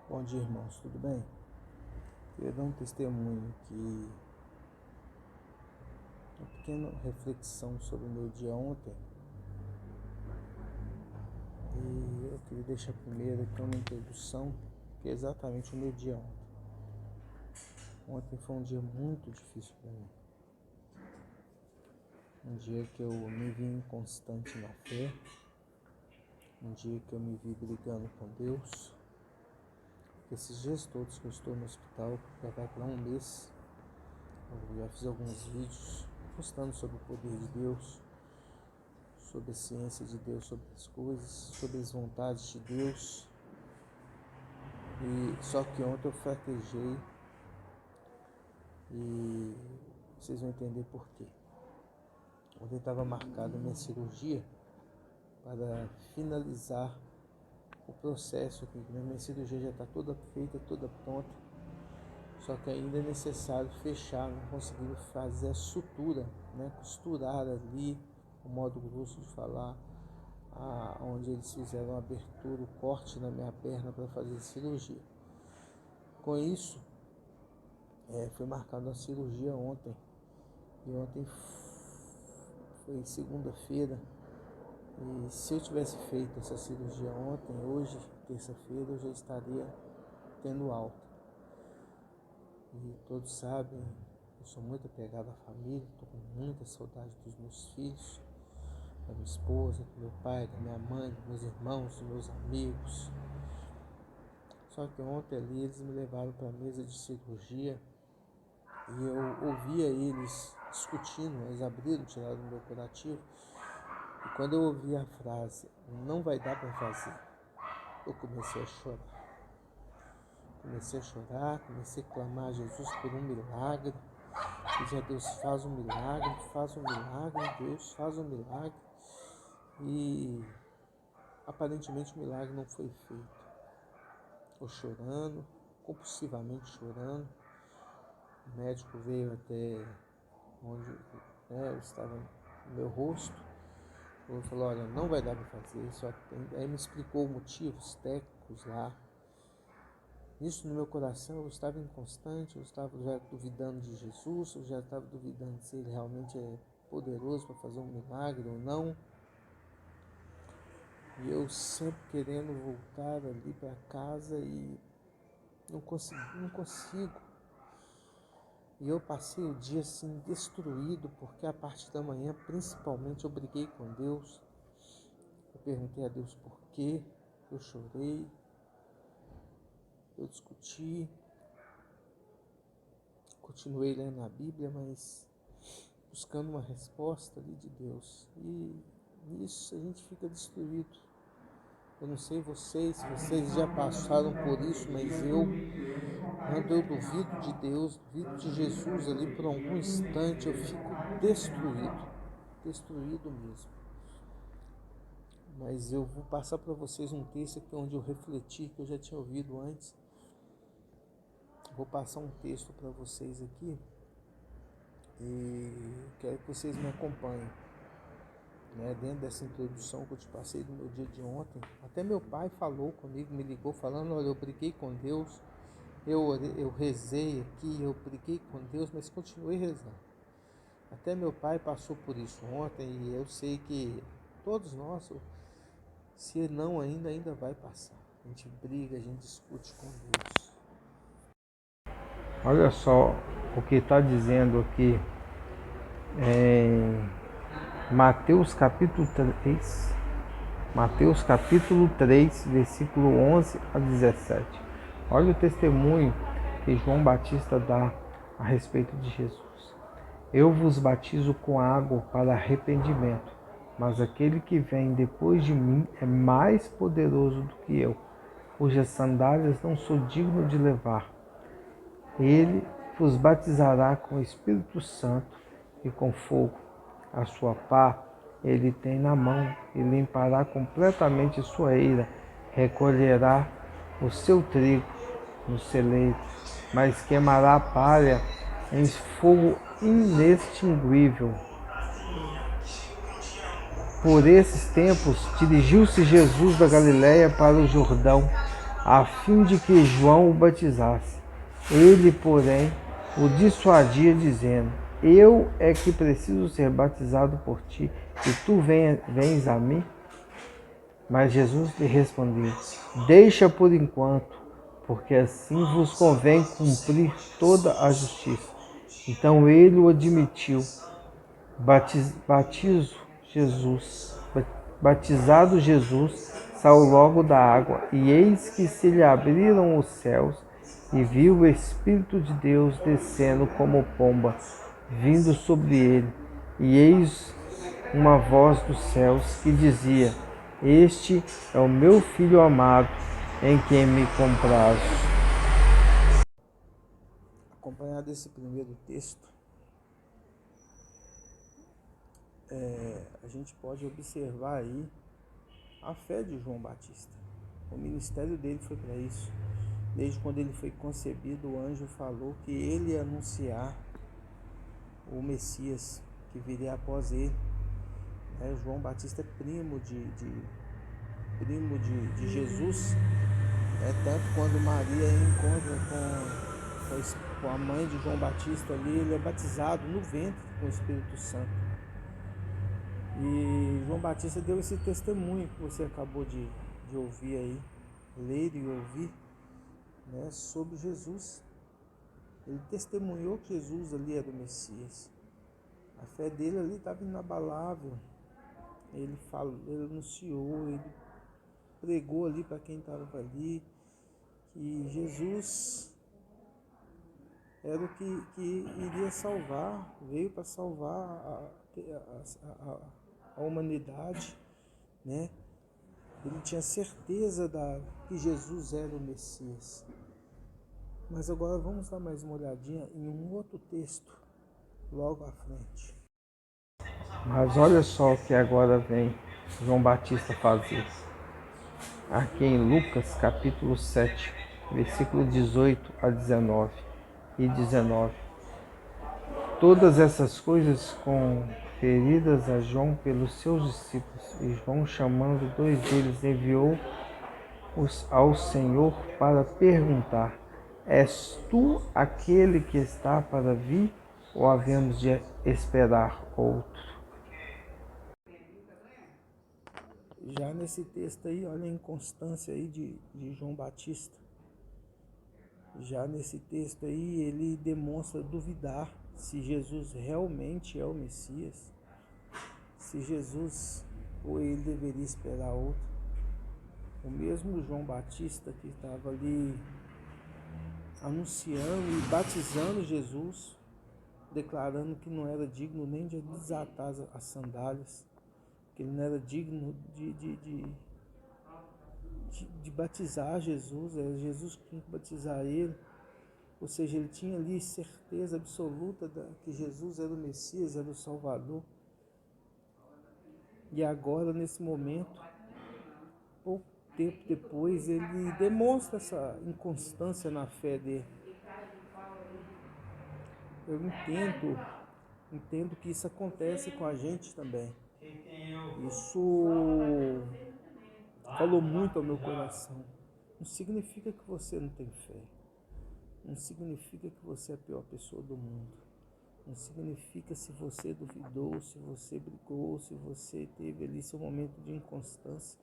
Bom dia, irmãos, tudo bem? Queria dar um testemunho aqui, uma pequena reflexão sobre o meu dia ontem. E eu queria deixar primeiro aqui uma introdução, que é exatamente o meu dia ontem. Ontem foi um dia muito difícil para mim. Um dia que eu me vi inconstante na fé, um dia que eu me vi brigando com Deus. Esses dias todos que eu estou no hospital, já vai para um mês, eu já fiz alguns vídeos postando sobre o poder de Deus, sobre a ciência de Deus, sobre as coisas, sobre as vontades de Deus. E só que ontem eu fraquejei e vocês vão entender por quê. Ontem estava marcada a minha cirurgia para finalizar o processo aqui. Minha cirurgia já está toda feita, toda pronta, só que ainda é necessário fechar, não conseguiram fazer a sutura, costurar ali, o modo grosso de falar, onde eles fizeram a abertura, o corte na minha perna para fazer a cirurgia. Com isso, foi marcada a cirurgia ontem, e ontem foi segunda-feira, e se eu tivesse feito essa cirurgia ontem, hoje, terça-feira, eu já estaria tendo alta. E todos sabem, eu sou muito apegado à família, estou com muita saudade dos meus filhos, da minha esposa, do meu pai, da minha mãe, dos meus irmãos, dos meus amigos. Só que ontem ali eles me levaram para a mesa de cirurgia e eu ouvia eles discutindo, eles abriram, tiraram do meu curativo. E quando eu ouvi a frase, não vai dar para fazer, eu comecei a chorar. Comecei a clamar a Jesus por um milagre. Pedir a Deus, faz um milagre, Deus, faz um milagre. E aparentemente o milagre não foi feito. Eu chorando, compulsivamente chorando. O médico veio até onde eu estava no meu rosto. Ele falou, olha, não vai dar para fazer, só tem... Aí me explicou motivos técnicos lá. Isso no meu coração, eu estava inconstante, eu estava já duvidando de Jesus, eu já estava duvidando se ele realmente é poderoso para fazer um milagre ou não. E eu sempre querendo voltar ali para casa e não consigo. E eu passei o dia assim destruído, porque a partir da manhã, principalmente, eu briguei com Deus. Eu perguntei a Deus por quê, eu chorei, eu discuti, continuei lendo a Bíblia, mas buscando uma resposta ali de Deus. E nisso a gente fica destruído. Eu não sei vocês, se vocês já passaram por isso, mas quando eu duvido de Deus, duvido de Jesus ali por algum instante, eu fico destruído mesmo. Mas eu vou passar para vocês um texto aqui onde eu refleti, que eu já tinha ouvido antes. Vou passar um texto para vocês aqui e quero que vocês me acompanhem. Dentro dessa introdução que eu te passei do meu dia de ontem, até meu pai falou comigo, me ligou falando, olha, eu briguei com Deus, eu rezei aqui, eu briguei com Deus, mas continuei rezando. Até meu pai passou por isso ontem e eu sei que todos nós, se não ainda vai passar. A gente briga, a gente discute com Deus. Olha só o que está dizendo aqui em Mateus capítulo 3, versículo 11 a 17. Olha o testemunho que João Batista dá a respeito de Jesus. Eu vos batizo com água para arrependimento, mas aquele que vem depois de mim é mais poderoso do que eu, cujas sandálias não sou digno de levar. Ele vos batizará com o Espírito Santo e com fogo. A sua pá ele tem na mão e limpará completamente sua eira, recolherá o seu trigo no celeiro, mas queimará a palha em fogo inextinguível. Por esses tempos, dirigiu-se Jesus da Galiléia para o Jordão, a fim de que João o batizasse. Ele, porém, o dissuadia, dizendo: Eu é que preciso ser batizado por ti, e tu vens a mim? Mas Jesus lhe respondeu: Deixa por enquanto, porque assim vos convém cumprir toda a justiça. Então ele o admitiu. Batizado Jesus, saiu logo da água, e eis que se lhe abriram os céus, e viu o Espírito de Deus descendo como pomba, vindo sobre ele. E eis uma voz dos céus que dizia: Este é o meu Filho amado, em quem me comprazo. Acompanhado desse primeiro texto, a gente pode observar aí a fé de João Batista. O ministério dele foi para isso. Desde quando ele foi concebido, o anjo falou que ele ia anunciar o Messias que viria após ele. João Batista é primo de Jesus. Tanto quando Maria encontra com a mãe de João Batista ali, ele é batizado no ventre com o Espírito Santo. E João Batista deu esse testemunho que você acabou de ouvir aí, ler e ouvir, sobre Jesus. Ele testemunhou que Jesus ali era o Messias. A fé dele ali estava inabalável. Ele falou, ele anunciou, ele pregou ali para quem estava ali que Jesus era o que iria salvar, veio para salvar a humanidade, né? Ele tinha certeza que Jesus era o Messias. Mas agora vamos dar mais uma olhadinha em um outro texto, logo à frente. Mas olha só o que agora vem João Batista fazer. Aqui em Lucas capítulo 7, versículo 18 a 19 e 19. Todas essas coisas conferidas a João pelos seus discípulos, e João, chamando 2 deles, enviou-os ao Senhor para perguntar: És tu aquele que está para vir, ou havemos de esperar outro? Já nesse texto aí, olha a inconstância aí de João Batista. Já nesse texto aí, ele demonstra duvidar se Jesus realmente é o Messias, se Jesus ou ele deveria esperar outro. O mesmo João Batista que estava ali anunciando e batizando Jesus, declarando que não era digno nem de desatar as sandálias, que ele não era digno de batizar Jesus, era Jesus que tinha que batizar ele. Ou seja, ele tinha ali certeza absoluta que Jesus era o Messias, era o Salvador. E agora, nesse momento, pouco tempo depois, ele demonstra essa inconstância na fé dele. Eu entendo que isso acontece com a gente também. Isso falou muito ao meu coração. Não significa que você não tem fé. Não significa que você é a pior pessoa do mundo. Não significa se você duvidou, se você brigou, se você teve ali seu momento de inconstância.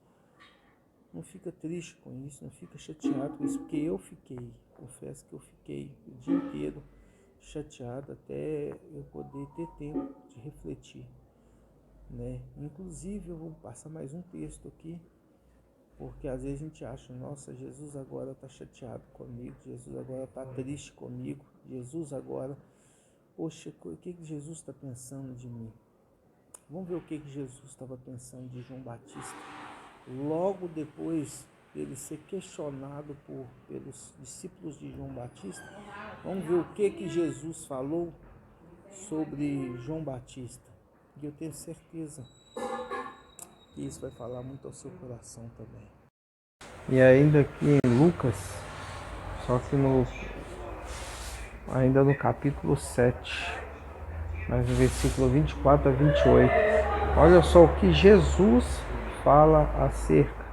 Não fica triste com isso, não fica chateado com isso, porque eu fiquei, confesso que eu fiquei o dia inteiro chateado até eu poder ter tempo de refletir, né? Inclusive eu vou passar mais um texto aqui, porque às vezes a gente acha: nossa, Jesus agora está chateado comigo, Jesus agora está triste comigo, Jesus agora, poxa, o que Jesus está pensando de mim? Vamos ver o que Jesus estava pensando de João Batista. Logo depois dele ser questionado pelos discípulos de João Batista, vamos ver o que Jesus falou sobre João Batista. E eu tenho certeza que isso vai falar muito ao seu coração também. E ainda aqui em Lucas, só que ainda no capítulo 7, mas no versículo 24 a 28, olha só o que Jesus fala acerca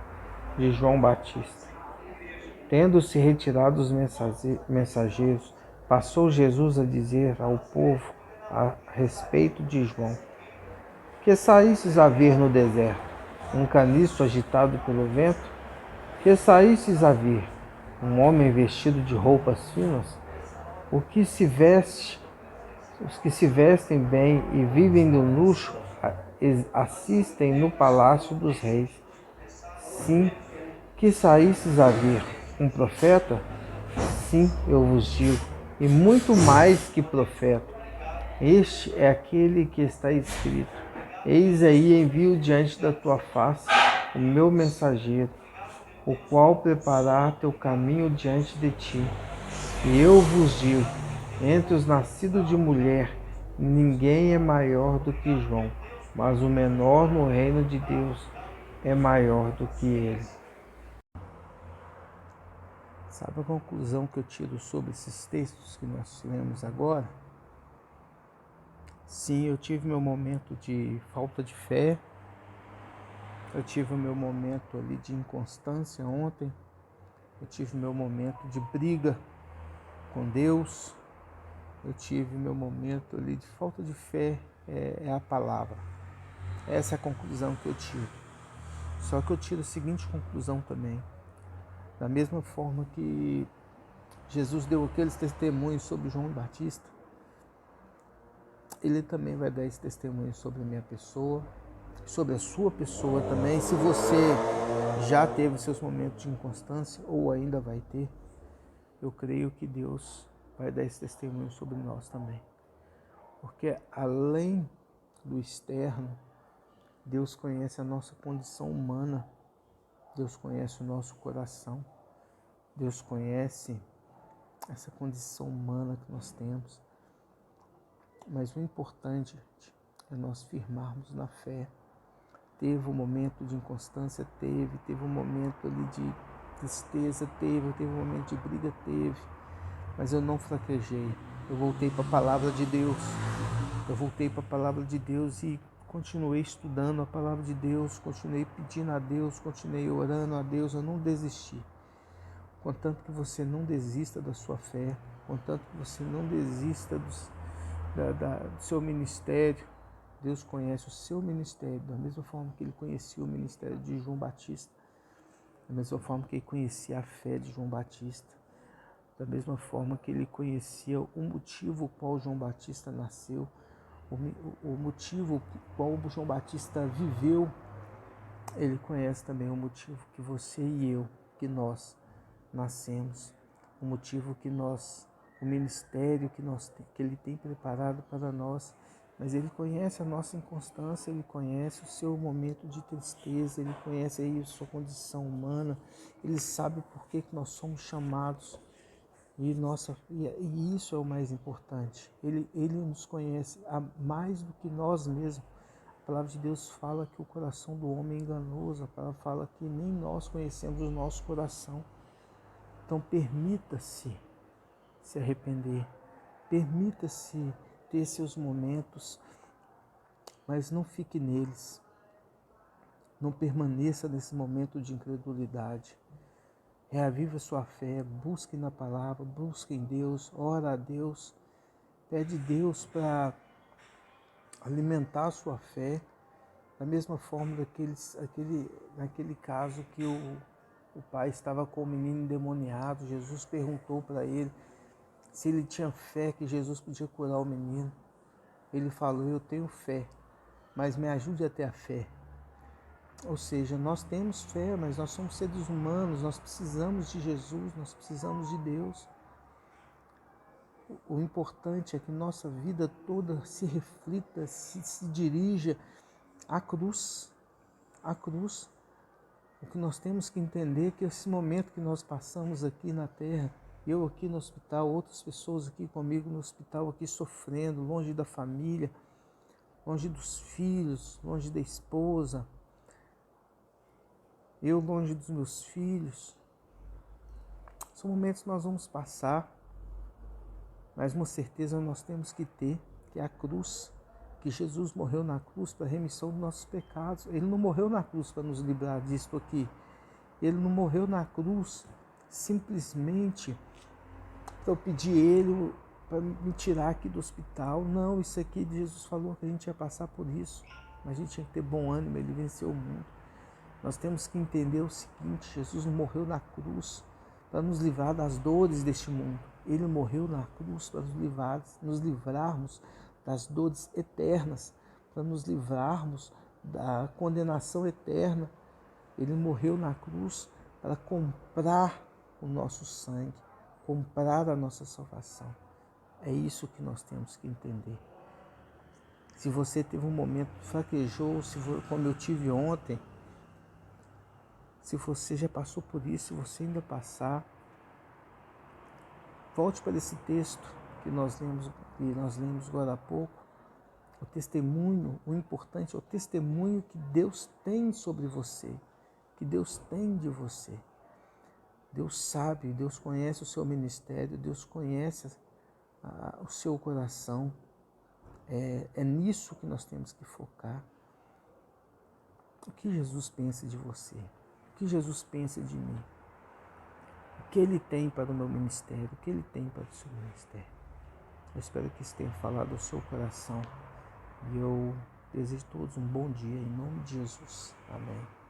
de João Batista. Tendo-se retirado os mensageiros, passou Jesus a dizer ao povo a respeito de João: Que saísses a ver no deserto? Um caniço agitado pelo vento? Que saísses a ver? Um homem vestido de roupas finas? O que se veste, os que se vestem bem e vivem no luxo assistem no palácio dos reis. Sim, que saísses a ver um profeta? Sim, eu vos digo, e muito mais que profeta. Este é aquele que está escrito: Eis aí envio diante da tua face o meu mensageiro, o qual preparará teu caminho diante de ti. E eu vos digo, entre os nascidos de mulher, ninguém é maior do que João, mas o menor no reino de Deus é maior do que ele. Sabe a conclusão que eu tiro sobre esses textos que nós lemos agora? Sim, eu tive meu momento de falta de fé, eu tive o meu momento ali de inconstância ontem, eu tive meu momento de briga com Deus, eu tive meu momento ali de falta de fé, é a palavra. Essa é a conclusão que eu tiro. Só que eu tiro a seguinte conclusão também. Da mesma forma que Jesus deu aqueles testemunhos sobre João Batista, ele também vai dar esse testemunho sobre a minha pessoa, sobre a sua pessoa também. Se você já teve seus momentos de inconstância ou ainda vai ter, eu creio que Deus vai dar esse testemunho sobre nós também. Porque além do externo, Deus conhece a nossa condição humana, Deus conhece o nosso coração, Deus conhece essa condição humana que nós temos. Mas o importante, gente, é nós firmarmos na fé. Teve um momento de inconstância, teve um momento ali de tristeza, teve um momento de briga, mas eu não fraquejei. Eu voltei para a palavra de Deus. Eu voltei para a palavra de Deus e continuei estudando a palavra de Deus, continuei pedindo a Deus, continuei orando a Deus, eu não desisti. Contanto que você não desista da sua fé, contanto que você não desista do seu ministério. Deus conhece o seu ministério da mesma forma que ele conhecia o ministério de João Batista, da mesma forma que ele conhecia a fé de João Batista, da mesma forma que ele conhecia o motivo qual João Batista nasceu, o motivo qual João Batista viveu. Ele conhece também o motivo que você e eu, que nós nascemos, o motivo que nós, o ministério que ele tem preparado para nós. Mas ele conhece a nossa inconstância, ele conhece o seu momento de tristeza, ele conhece aí a sua condição humana, ele sabe por que nós somos chamados. E isso é o mais importante. Ele nos conhece mais do que nós mesmos. A palavra de Deus fala que o coração do homem é enganoso. A palavra fala que nem nós conhecemos o nosso coração. Então permita-se se arrepender. Permita-se ter seus momentos, mas não fique neles. Não permaneça nesse momento de incredulidade. Reavive a sua fé, busque na palavra, busque em Deus, ora a Deus, pede Deus para alimentar a sua fé, da mesma forma naquele caso que o pai estava com o menino endemoniado. Jesus perguntou para ele se ele tinha fé que Jesus podia curar o menino. Ele falou: eu tenho fé, mas me ajude a ter a fé. Ou seja, nós temos fé, mas nós somos seres humanos, nós precisamos de Jesus, nós precisamos de Deus. O importante é que nossa vida toda se reflita, se dirija à cruz. À cruz. O que nós temos que entender é que esse momento que nós passamos aqui na terra, eu aqui no hospital, outras pessoas aqui comigo no hospital, aqui sofrendo, longe da família, longe dos filhos, longe da esposa, eu longe dos meus filhos. São momentos que nós vamos passar, mas uma certeza nós temos que ter, que é a cruz, que Jesus morreu na cruz para a remissão dos nossos pecados. Ele não morreu na cruz para nos livrar disso aqui. Ele não morreu na cruz simplesmente para eu pedir Ele para me tirar aqui do hospital. Não, isso aqui Jesus falou que a gente ia passar por isso, mas a gente tinha que ter bom ânimo, Ele venceu o mundo. Nós temos que entender o seguinte: Jesus morreu na cruz para nos livrar das dores deste mundo. Ele morreu na cruz para nos livrarmos das dores eternas, para nos livrarmos da condenação eterna. Ele morreu na cruz para comprar o nosso sangue, comprar a nossa salvação. É isso que nós temos que entender. Se você teve um momento que fraquejou, como eu tive ontem, se você já passou por isso, se você ainda passar, volte para esse texto que nós lemos agora há pouco. O testemunho, o importante é o testemunho que Deus tem sobre você, que Deus tem de você. Deus sabe, Deus conhece o seu ministério, Deus conhece o seu coração. É nisso que nós temos que focar. O que Jesus pensa de você? O que Jesus pensa de mim? O que Ele tem para o meu ministério? O que Ele tem para o seu ministério? Eu espero que isso tenha falado ao seu coração. E eu desejo a todos um bom dia, em nome de Jesus. Amém.